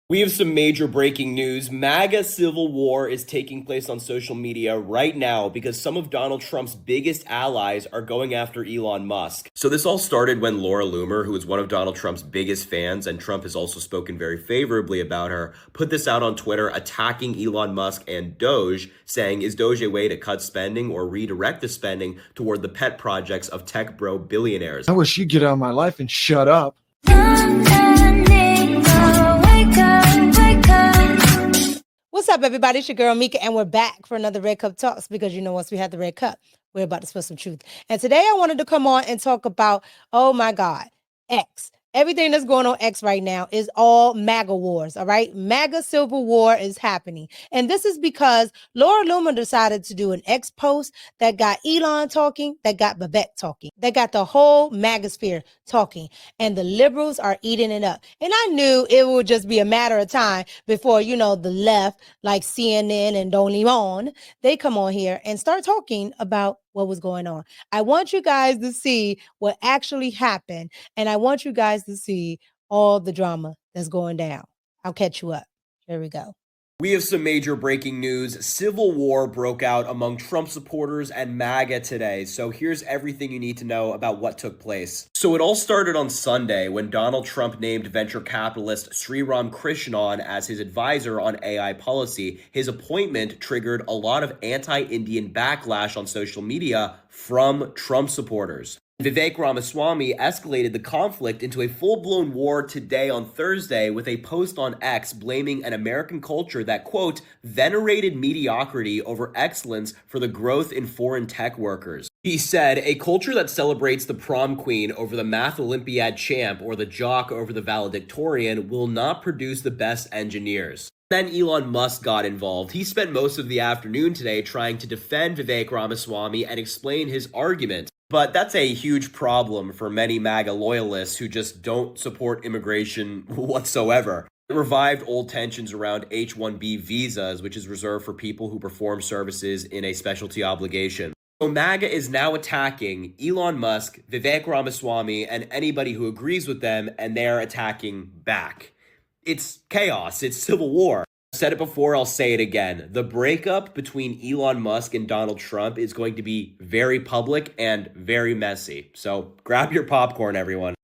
We have some major breaking news. MAGA civil war is taking place on social media right now because some of Donald Trump's biggest allies are going after Elon Musk. So this all started when Laura Loomer, who is one of Donald Trump's biggest fans, and Trump has also spoken very favorably about her, put this out on Twitter attacking Elon Musk and Doge, saying, is Doge a way to cut spending or redirect the spending toward the pet projects of tech bro billionaires? I wish you'd get out of my life and shut up. What's up, everybody? It's your girl Mika, and we're back for another Red Cup Talks because, once we had the Red Cup, we're about to spill some truth. And today I wanted to come on and talk about, oh my God, X. Everything that's going on X right now is all MAGA wars, all right? MAGA civil war is happening. And this is because Laura Loomer decided to do an X post that got Elon talking, that got Vivek talking, that got the whole MAGA sphere talking. And the liberals are eating it up. And I knew it would just be a matter of time before, the left, like CNN and Don Lemon, they come on here and start talking about what was going on. I want you guys to see what actually happened, and I want you guys to see all the drama that's going down. I'll catch you up. Here we go. We have some major breaking news. Civil war broke out among Trump supporters and MAGA today. So here's everything you need to know about what took place. So it all started on Sunday when Donald Trump named venture capitalist Sriram Krishnan as his advisor on AI policy. His appointment triggered a lot of anti-Indian backlash on social media from Trump supporters. Vivek Ramaswamy escalated the conflict into a full-blown war today on Thursday with a post on X blaming an American culture that, quote, venerated mediocrity over excellence for the growth in foreign tech workers. He said, a culture that celebrates the prom queen over the math Olympiad champ or the jock over the valedictorian will not produce the best engineers. Then Elon Musk got involved. He spent most of the afternoon today trying to defend Vivek Ramaswamy and explain his argument. But that's a huge problem for many MAGA loyalists who just don't support immigration whatsoever. It revived old tensions around H-1B visas, which is reserved for people who perform services in a specialty obligation. So MAGA is now attacking Elon Musk, Vivek Ramaswamy, and anybody who agrees with them, and they're attacking back. It's chaos. It's civil war. I've said it before, I'll say it again. The breakup between Elon Musk and Donald Trump is going to be very public and very messy. So grab your popcorn, everyone.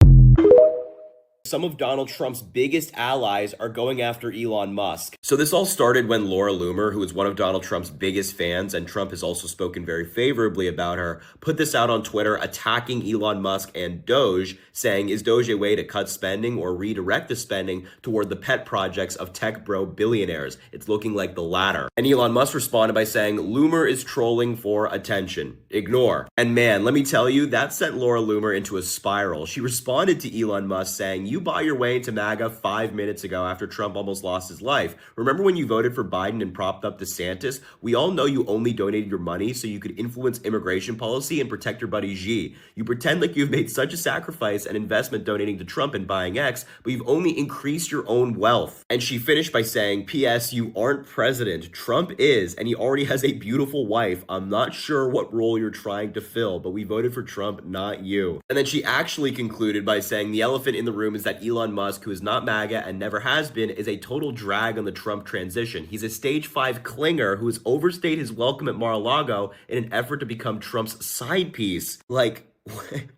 Some of Donald Trump's biggest allies are going after Elon Musk. So this all started when Laura Loomer, who is one of Donald Trump's biggest fans, and Trump has also spoken very favorably about her, put this out on Twitter attacking Elon Musk and Doge, saying, is Doge a way to cut spending or redirect the spending toward the pet projects of tech bro billionaires? It's looking like the latter. And Elon Musk responded by saying, Loomer is trolling for attention. Ignore. And man, let me tell you, that sent Laura Loomer into a spiral. She responded to Elon Musk saying, you bought your way into MAGA 5 minutes ago after Trump almost lost his life. Remember when you voted for Biden and propped up DeSantis? We all know you only donated your money so you could influence immigration policy and protect your buddy Xi. You pretend like you've made such a sacrifice and investment donating to Trump and buying X, but you've only increased your own wealth. And she finished by saying, P.S. you aren't president. Trump is, and he already has a beautiful wife. I'm not sure what role you're trying to fill, but we voted for Trump, not you. And then she actually concluded by saying the elephant in the room is that Elon Musk, who is not MAGA and never has been, is a total drag on the Trump transition. He's a stage 5 clinger who has overstayed his welcome at Mar-a-Lago in an effort to become Trump's side piece. Like,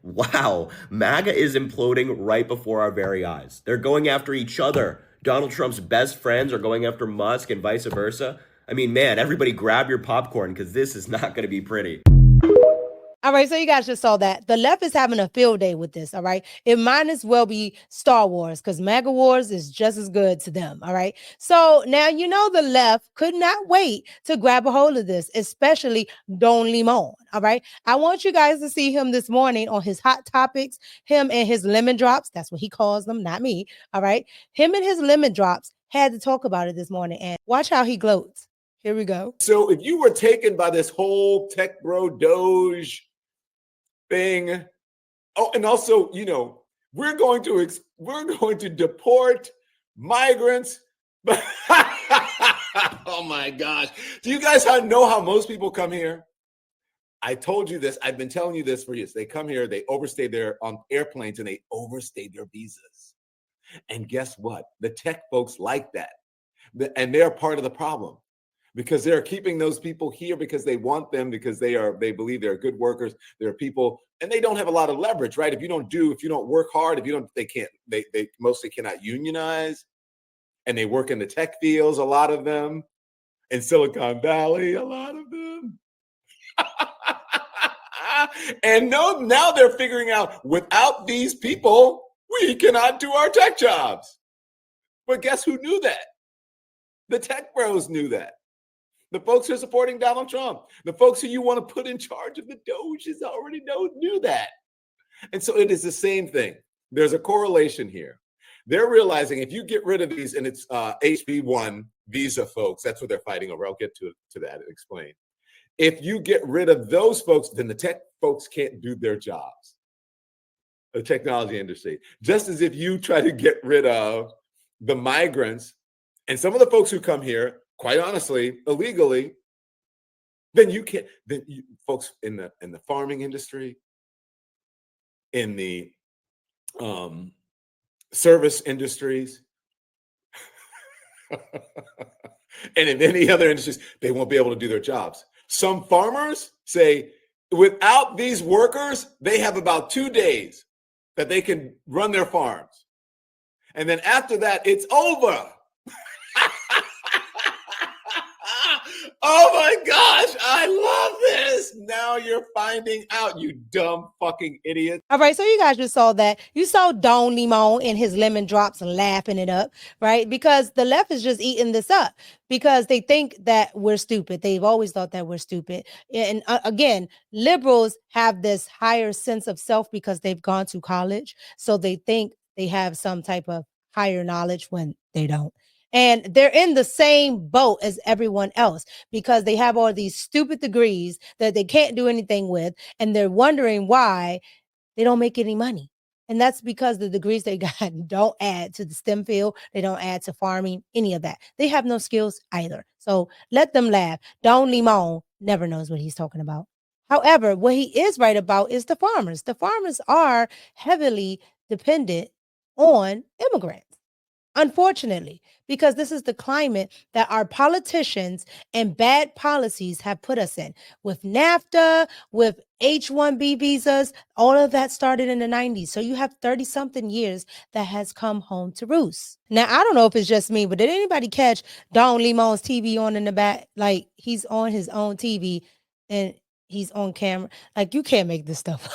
wow, MAGA is imploding right before our very eyes. They're going after each other. Donald Trump's best friends are going after Musk and vice versa. I mean, man, everybody grab your popcorn because this is not going to be pretty. All right, so you guys just saw that. The left is having a field day with this, all right? It might as well be Star Wars because MAGA Wars is just as good to them, all right? So now the left could not wait to grab a hold of this, especially Don Lemon, all right? I want you guys to see him this morning on his Hot Topics, him and his lemon drops. That's what he calls them, not me, all right? Him and his lemon drops had to talk about it this morning, and watch how he gloats. Here we go. So if you were taken by this whole tech bro Doge thing. Oh, and also, we're going to deport migrants. Oh my gosh. Do you guys know how most people come here? I told you this. I've been telling you this for years. They come here, they overstay on airplanes and they overstay their visas. And guess what? The tech folks like that. And they're part of the problem because they're keeping those people here because they want them, because they believe they're good workers. They're people, and they don't have a lot of leverage, right? If you don't work hard, they mostly cannot unionize, and they work in the tech fields, a lot of them, in Silicon Valley, a lot of them. And now they're figuring out, without these people, we cannot do our tech jobs. But guess who knew that? The tech bros knew that. The folks who are supporting Donald Trump, the folks who you want to put in charge of the Doges already knew that. And so it is the same thing. There's a correlation here. They're realizing if you get rid of these, and it's HB1 visa folks, that's what they're fighting over. I'll get to that and explain. If you get rid of those folks, then the tech folks can't do their jobs. The technology industry. Just as if you try to get rid of the migrants and some of the folks who come here, quite honestly, illegally, then you can't. Folks in the farming industry, in the service industries, and in any other industries, they won't be able to do their jobs. Some farmers say, without these workers, they have about 2 days that they can run their farms. And then after that, it's over. Oh my gosh, I love this. Now you're finding out, you dumb fucking idiot. All right, so you guys just saw that. You saw Don Limon in his lemon drops laughing it up, right? Because the left is just eating this up because they think that we're stupid. They've always thought that we're stupid. And again, liberals have this higher sense of self because they've gone to college. So they think they have some type of higher knowledge when they don't. And they're in the same boat as everyone else because they have all these stupid degrees that they can't do anything with. And they're wondering why they don't make any money. And that's because the degrees they got don't add to the STEM field. They don't add to farming, any of that. They have no skills either. So let them laugh. Don Limon never knows what he's talking about. However, what he is right about is the farmers. The farmers are heavily dependent on immigrants. Unfortunately, because this is the climate that our politicians and bad policies have put us in. With NAFTA, with H-1B visas, all of that started in the 90s. So you have 30-something years that has come home to roost. Now, I don't know if it's just me, but did anybody catch Don Limon's TV on in the back? Like, he's on his own TV and he's on camera. Like, you can't make this stuff up.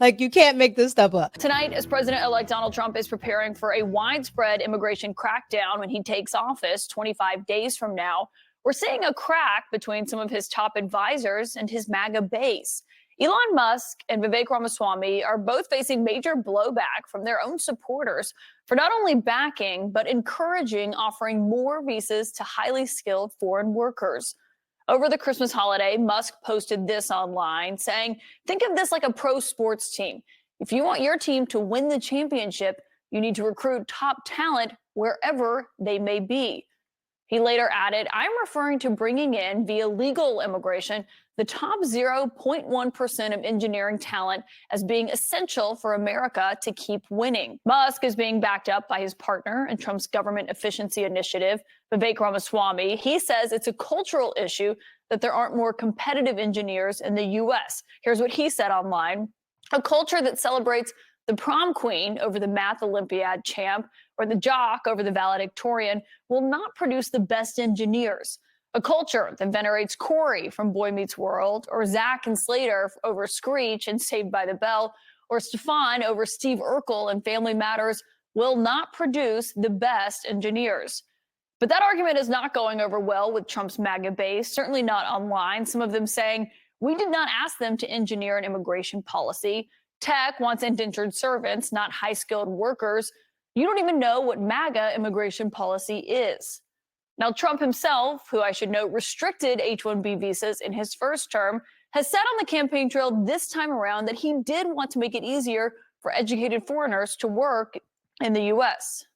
Like, you can't make this stuff up. Tonight, as President-elect Donald Trump is preparing for a widespread immigration crackdown when he takes office 25 days from now, we're seeing a crack between some of his top advisors and his MAGA base. Elon Musk and Vivek Ramaswamy are both facing major blowback from their own supporters for not only backing, but encouraging offering more visas to highly skilled foreign workers. Over the Christmas holiday, Musk posted this online saying, think of this like a pro sports team. If you want your team to win the championship, you need to recruit top talent wherever they may be. He later added, I'm referring to bringing in via legal immigration the top 0.1% of engineering talent as being essential for America to keep winning. Musk is being backed up by his partner in Trump's government efficiency initiative, Vivek Ramaswamy. He says it's a cultural issue that there aren't more competitive engineers in the U.S. Here's what he said online. A culture that celebrates the prom queen over the math Olympiad champ or the jock over the valedictorian will not produce the best engineers. A culture that venerates Corey from Boy Meets World or Zach and Slater over Screech and Saved by the Bell or Stefan over Steve Urkel and Family Matters will not produce the best engineers. But that argument is not going over well with Trump's MAGA base, certainly not online. Some of them saying, we did not ask them to engineer an immigration policy. Tech wants indentured servants, not high-skilled workers. You don't even know what MAGA immigration policy is. Now, Trump himself, who I should note restricted H-1B visas in his first term, has said on the campaign trail this time around that he did want to make it easier for educated foreigners to work in the U.S.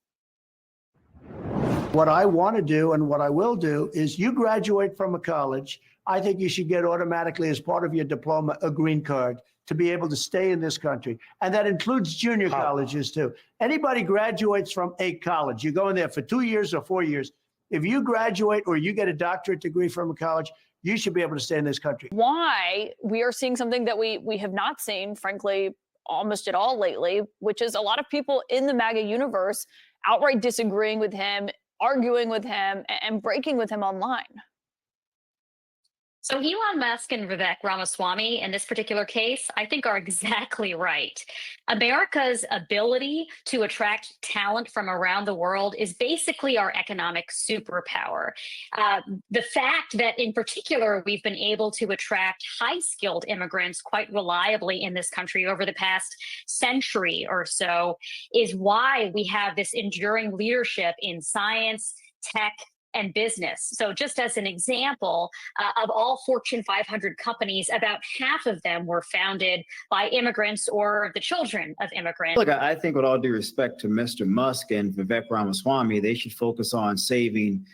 What I want to do and what I will do is you graduate from a college, I think you should get automatically as part of your diploma a green card to be able to stay in this country. And that includes junior colleges too. Anybody graduates from a college, you go in there for 2 years or 4 years. If you graduate or you get a doctorate degree from a college, you should be able to stay in this country. Why we are seeing something that we have not seen, frankly, almost at all lately, which is a lot of people in the MAGA universe outright disagreeing with him, arguing with him, and breaking with him online. So Elon Musk and Vivek Ramaswamy in this particular case, I think are exactly right. America's ability to attract talent from around the world is basically our economic superpower. The fact that in particular, we've been able to attract high-skilled immigrants quite reliably in this country over the past century or so is why we have this enduring leadership in science, tech, and business. So just as an example, of all Fortune 500 companies, about half of them were founded by immigrants or the children of immigrants. Look, I think with all due respect to Mr. Musk and Vivek Ramaswamy, they should focus on saving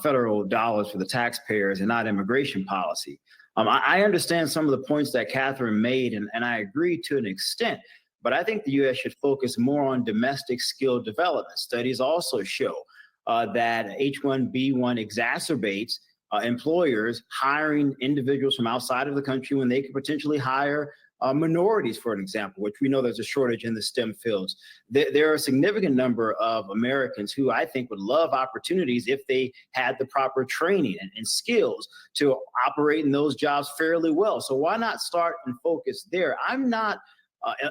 federal dollars for the taxpayers and not immigration policy. I understand some of the points that Catherine made, and I agree to an extent, but I think the U.S. should focus more on domestic skill development. Studies also show that H-1B1 exacerbates employers hiring individuals from outside of the country when they could potentially hire minorities, for an example, which we know there's a shortage in the STEM fields. There are a significant number of Americans who I think would love opportunities if they had the proper training and skills to operate in those jobs fairly well. So why not start and focus there? I'm not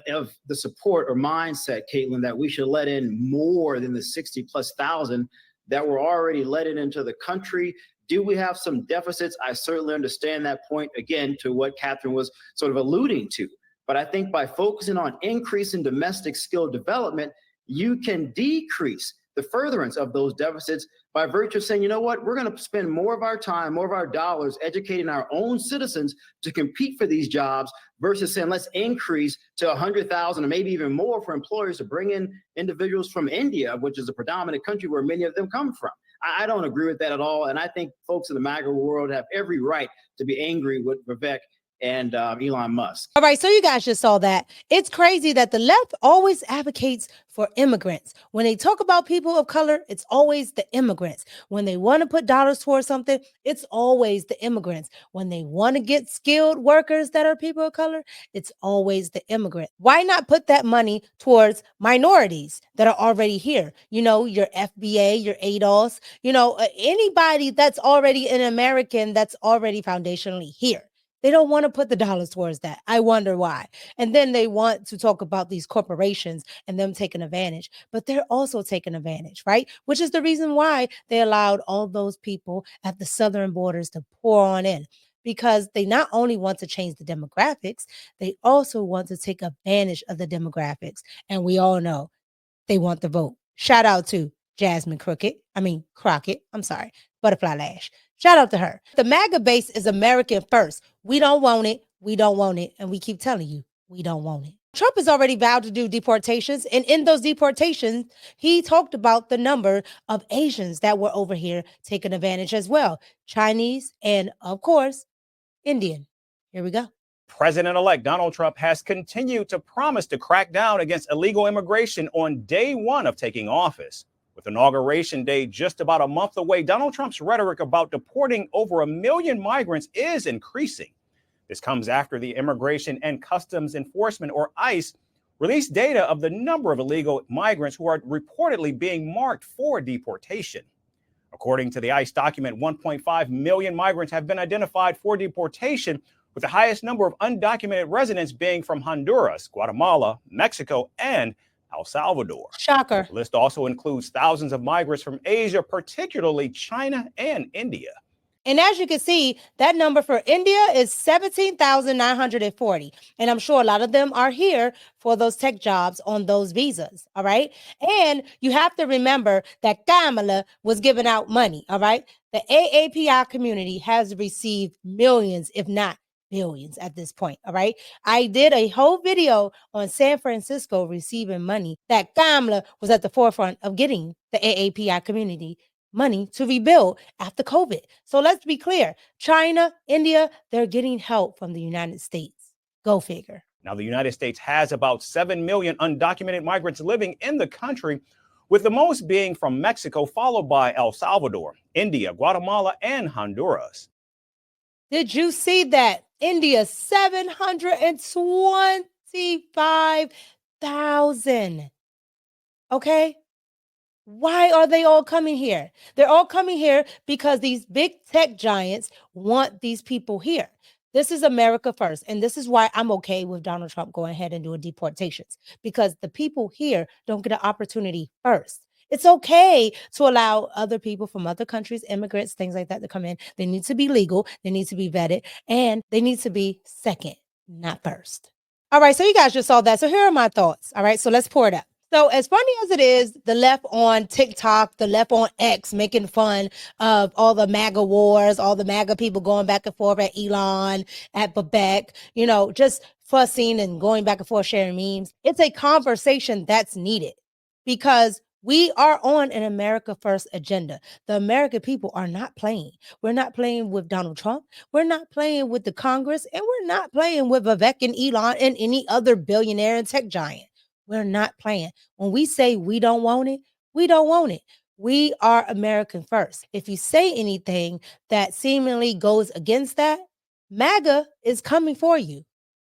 of the support or mindset, Caitlin, that we should let in more than the 60,000+ that were already let into the country. Do we have some deficits? I certainly understand that point, again, to what Catherine was sort of alluding to. But I think by focusing on increasing domestic skill development, you can decrease the furtherance of those deficits by virtue of saying, you know what, we're going to spend more of our time, more of our dollars educating our own citizens to compete for these jobs versus saying, let's increase to 100,000 or maybe even more for employers to bring in individuals from India, which is a predominant country where many of them come from. I don't agree with that at all. And I think folks in the MAGA world have every right to be angry with Vivek and Elon Musk. All right, so you guys just saw that. It's crazy that the left always advocates for immigrants. When they talk about people of color, it's always the immigrants. When they want to put dollars towards something, it's always the immigrants. When they want to get skilled workers that are people of color, it's always the immigrant. Why not put that money towards minorities that are already here? You know, your FBA, your ADOS, you know, anybody that's already an American that's already foundationally here. They don't want to put the dollars towards that. I wonder why. And then they want to talk about these corporations and them taking advantage, but they're also taking advantage, right? Which is the reason why they allowed all those people at the southern borders to pour on in, because they not only want to change the demographics, they also want to take advantage of the demographics. And we all know they want the vote. Shout out to Jasmine Crockett. Butterfly Lash. Shout out to her. The MAGA base is American first. We don't want it. We don't want it. And we keep telling you, we don't want it. Trump has already vowed to do deportations. And in those deportations, he talked about the number of Asians that were over here taking advantage as well. Chinese and, of course, Indian. Here we go. President-elect Donald Trump has continued to promise to crack down against illegal immigration on day one of taking office. With Inauguration Day just about a month away, Donald Trump's rhetoric about deporting over 1 million migrants is increasing. This comes after the Immigration and Customs Enforcement, or ICE, released data of the number of illegal migrants who are reportedly being marked for deportation. According to the ICE document, 1.5 million migrants have been identified for deportation, with the highest number of undocumented residents being from Honduras, Guatemala, Mexico, and El Salvador. Shocker. The list also includes thousands of migrants from Asia, particularly China and India. And as you can see, that number for India is 17,940. And I'm sure a lot of them are here for those tech jobs on those visas. All right. And you have to remember that Kamala was giving out money. All right. The AAPI community has received millions, if not billions at this point. All right. I did a whole video on San Francisco receiving money that Kamala was at the forefront of getting the AAPI community money to rebuild after COVID. So let's be clear. China, India, they're getting help from the United States. Go figure. Now, the United States has about 7 million undocumented migrants living in the country, with the most being from Mexico, followed by El Salvador, India, Guatemala, and Honduras. Did you see that? India, 725,000. Okay? Why are they all coming here? They're all coming here because these big tech giants want these people here. This is America first. And this is why I'm okay with Donald Trump going ahead and doing deportations, because the people here don't get an opportunity first. It's okay to allow other people from other countries, immigrants, things like that, to come in. They need to be legal, they need to be vetted, and they need to be second, not first. All right, so you guys just saw that. So here are my thoughts. All right, so let's pour it up. So as funny as it is, the left on TikTok, the left on X, making fun of all the MAGA wars, all the MAGA people going back and forth at Elon, at Vivek, you know, just fussing and going back and forth, sharing memes. It's a conversation that's needed because we are on an America First agenda. The American people are not playing. We're not playing with Donald Trump. We're not playing with the Congress, and we're not playing with Vivek and Elon and any other billionaire and tech giant. We're not playing. When we say we don't want it, we don't want it. We are American first. If you say anything that seemingly goes against that, MAGA is coming for you,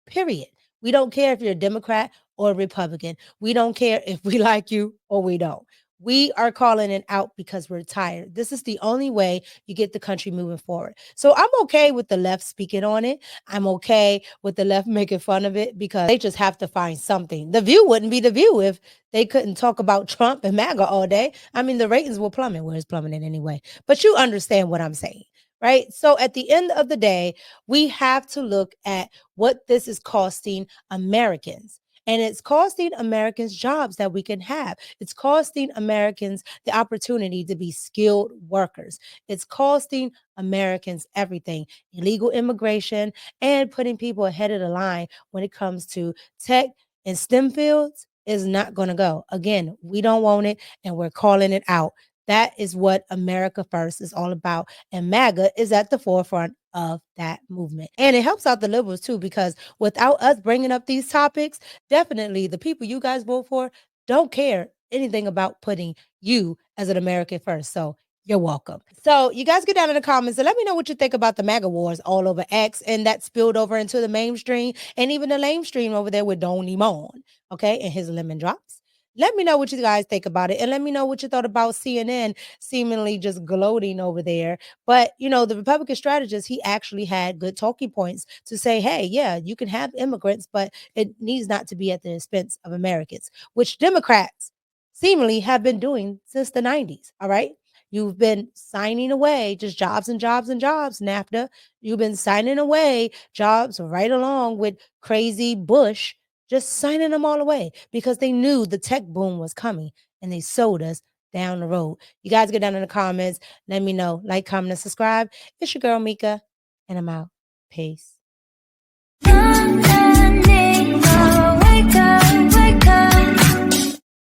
period. We don't care if you're a Democrat or a Republican. We don't care if we like you or we don't. We are calling it out because we're tired. This is the only way you get the country moving forward. So I'm okay with the left speaking on it. I'm okay with the left making fun of it because they just have to find something. The View wouldn't be The View if they couldn't talk about Trump and MAGA all day. I mean, the ratings will plummet. Well, it's plummeting anyway. But you understand what I'm saying, right? So at the end of the day, we have to look at what this is costing Americans. And it's costing Americans jobs that we can have. It's costing Americans the opportunity to be skilled workers. It's costing Americans everything. Illegal immigration and putting people ahead of the line when it comes to tech and STEM fields is not going to go. Again, we don't want it and we're calling it out. That is what America First is all about. And MAGA is at the forefront of that movement. And it helps out the liberals too, because without us bringing up these topics, definitely the people you guys vote for don't care anything about putting you as an American first. So you're welcome. So you guys get down in the comments and let me know what you think about the MAGA wars all over X, and that spilled over into the mainstream and even the lamestream over there with Don Limon, okay, and his lemon drops. Let me know what you guys think about it. And let me know what you thought about CNN seemingly just gloating over there. But, you know, the Republican strategist, he actually had good talking points to say, hey, yeah, you can have immigrants, but it needs not to be at the expense of Americans, which Democrats seemingly have been doing since the 90s. All right. You've been signing away just jobs and jobs and jobs, NAFTA. You've been signing away jobs right along with crazy Bush, just signing them all away because they knew the tech boom was coming and they sold us down the road. You guys get down in the comments. Let me know. Like, comment, and subscribe. It's your girl, Mika, and I'm out. Peace.